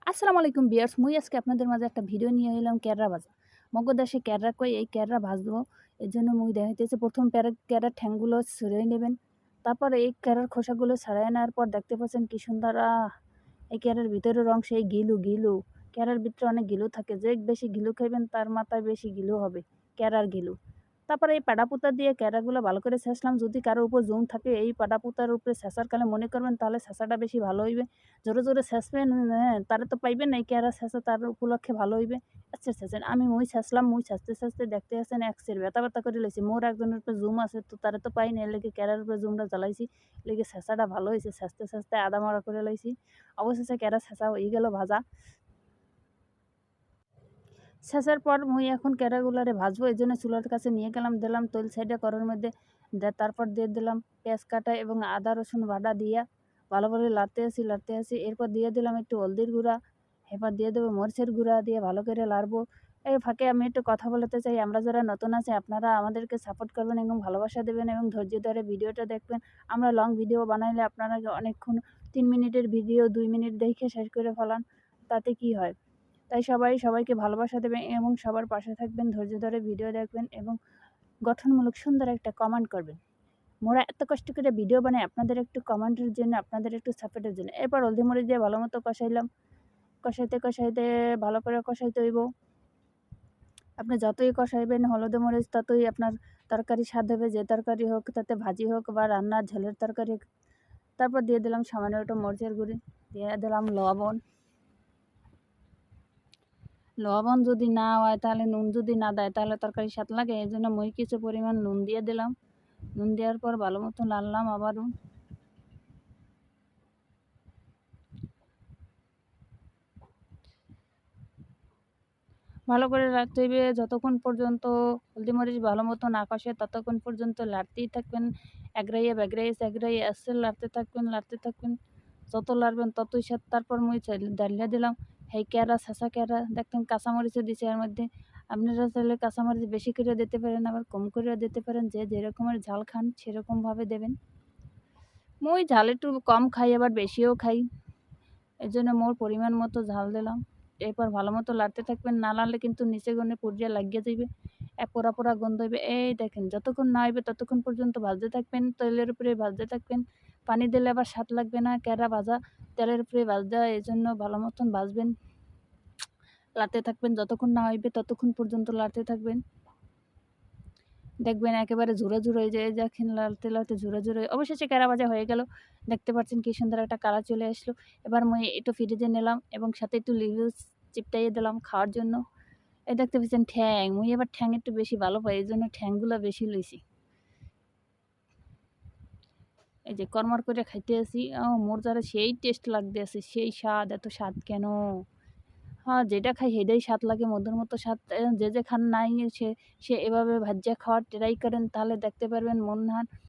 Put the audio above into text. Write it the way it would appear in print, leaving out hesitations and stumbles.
আসসালামু আলাইকুম ভিউয়ার্স, মুই আজকে আপনাদের মাঝে একটা ভিডিও নিয়ে এলাম ক্যাররা ভাজা। মগো দেশে ক্যাররা কই, এই ক্যাররা ভাজবো। এজন্য মুই দেখাইতেছি ১ম ক্যাররার ঠ্যাংগুলো ছুঁড়ে নেবেন। তারপর এই ক্যাররার খোসাগুলো ছাড়াইয়া নেওয়ার পর দেখতে পাচ্ছেন কি সুন্দর এই ক্যাররার ভিতরের অংশে এই গিলু। ক্যাররার ভিতরে অনেক গিলু থাকে। যে বেশি গিলু খাইবেন তার মাথায় বেশি গিলু হবে, ক্যাররার গিলু। তারপরে এই পাটাপুতা দিয়ে ক্যাররাগুলো ভালো করে ছেঁচলাম। যদি কারো উপর জং থাকে এই পাটাপুতার উপরে ছেঁচার কালে মনে করবেন তাহলে ছেঁচাটা বেশি ভালো হইবে। জোরে ছেঁচবেন, হ্যাঁ, তারে তো পাইবেন না এই ক্যারা ছেঁচা তার উপলক্ষে ভালো হইবে। আচ্ছা ছেঁচেন। মুই ছেঁচলাম, মুই ছেঁচতে দেখতে আছেন এক সের ব্যথা করে লইছি। মোর একজনের উপরে জুম আছে তো তারে তো পাই না, এর লেগে ক্যারার উপরে জুমটা জ্বালাইছি। এর লেগে ছেঁচাটা ভালো হইছে। ছেঁচতে আধা মরা করে লইছি। অবশেষে ক্যারা ছেঁচা হয়ে গেল ভাজা। ছেঁচার পর মুই এখন ক্যারাগুলারে ভাজবো। এজন্য চুলার কাছে নিয়ে গেলাম, দিলাম তৈল সাইডে কড়াইর মধ্যে। তারপর দিয়ে দিলাম পেঁয়াজ কাটা এবং আদা রসুন বাটা দিয়া ভালো করে লাড়তে আছি। এরপর দিয়ে দিলাম একটু হলদির গুঁড়া, এরপর দিয়ে দেবো মরিচের গুঁড়া, দিয়ে ভালো করে লাড়বো। এর ফাঁকে আমি একটু কথা বলতে চাই, আমরা যারা নতুন আছি আপনারা আমাদেরকে সাপোর্ট করবেন এবং ভালোবাসা দেবেন এবং ধৈর্য ধরে ভিডিওটা দেখবেন। আমরা লং ভিডিও বানাইলে আপনারা অনেকক্ষণ ৩ মিনিটের ভিডিও ২ মিনিট দেখে শেষ করে ফেলান, তাতে কি হয়? তাই সবাইকে ভালোবাসা দেবেন এবং সবার পাশে থাকবেন, ধৈর্য ধরে ভিডিও দেখবেন এবং গঠনমূলক সুন্দর একটা কমেন্ট করবেন। মোরা এত কষ্ট করে ভিডিও বানাই আপনাদের একটু কমেন্টের জন্য, আপনাদের একটু সাপোর্টের জন্য। এরপর হলদি মরিচ দিয়ে ভালো মতো কষাইলাম। কষাইতে ভালো করে কষাইতে হইব। আপনি যতই কষাইবেন হলদে মরিচ ততই আপনার তরকারি স্বাদ হবে, যে তরকারি হোক, তাতে ভাজি হোক বা রান্নার ঝোলের তরকারি হোক। তারপর দিয়ে দিলাম সামান্য একটু মরিচের গুঁড়ি, দিয়ে দিলাম লবণ যদি না হয় তাহলে নুন যদি না দেয় তাহলে তরকারি স্বাদ লাগে। এই জন্য মই কিছু পরিমাণ নুন দিয়ে দিলাম। নুন দেওয়ার পর ভালো মতো নাড়লাম আবারও। ভালো করে রাখতে হইবে যতক্ষণ পর্যন্ত হলদি মরিচ ভালো মতো না কষে, ততক্ষণ পর্যন্ত লাড়তেই থাকবেন। এগরাইয়ে আস্তে লাড়তে থাকবেন। যত লাড়বেন ততই স্বাদ। তারপর মই ডাইল্লা দিলাম এই ছেঁচা ক্যারা, দেখতেন কাঁচামরিচও দিছে এর মধ্যে। আপনারা চাইলে কাঁচামরিচ বেশি করে দিতে পারেন, আবার কম করেও দিতে পারেন। যে যেরকমের ঝাল খান সেরকমভাবে দেবেন। মই ঝাল একটু কম খাই, আবার বেশিও খাই। এজন্য মোর পরিমাণ মতো ঝাল দিলাম। এরপর ভালো মতো লাড়তে থাকবেন। না নাড়লে কিন্তু নিচে গনে পুড়িয়া লাগিয়া যাইবে। পোড়া গন্ধ হইবে। এই দেখেন যতক্ষণ না হইবে ততক্ষণ পর্যন্ত ভাজতে থাকবেন। তেলের উপরে ভাজতে থাকবেন। পানি দিলে আবার স্বাদ লাগবে না। ক্যারা ভাজা তেলের উপরে ভাজতে হয়, এজন্য ভালো মতন ভাজবেন। লাড়তে থাকবেন যতক্ষণ না হইবে ততক্ষণ পর্যন্ত লাড়তে থাকবেন। দেখবেন একেবারে ঝুরো হয়ে যায়। দেখেন লাড়তে ঝুরো অবশেষে ক্যারা ভাজা হয়ে গেল। দেখতে পাচ্ছেন কি সুন্দর একটা কালার চলে আসলো। এবার মই একটু ফ্রিজে নিলাম এবং সাথে একটু লেবু চিপটাইয়ে দিলাম খাওয়ার জন্য। এই দেখতে পাচ্ছেন ঠ্যাং, মুই আবার ঠ্যাং একটু বেশি ভালো পাই, এজন্য ঠ্যাংগুলা বেশি লইছি। এই যে কড়মড় করে খাইতে আছি। মোর দ্বারা সেই টেস্ট লাগতে আছে, সেই স্বাদ। এত স্বাদ কেন? হ্যাঁ, যেটা খাই সেটাই স্বাদ লাগে, মধুর মতো স্বাদ। যে খান নাই সে সে এভাবে ভাজ্যা খাওয়ার ট্রাই করেন, তাহলে দেখতে পারবেন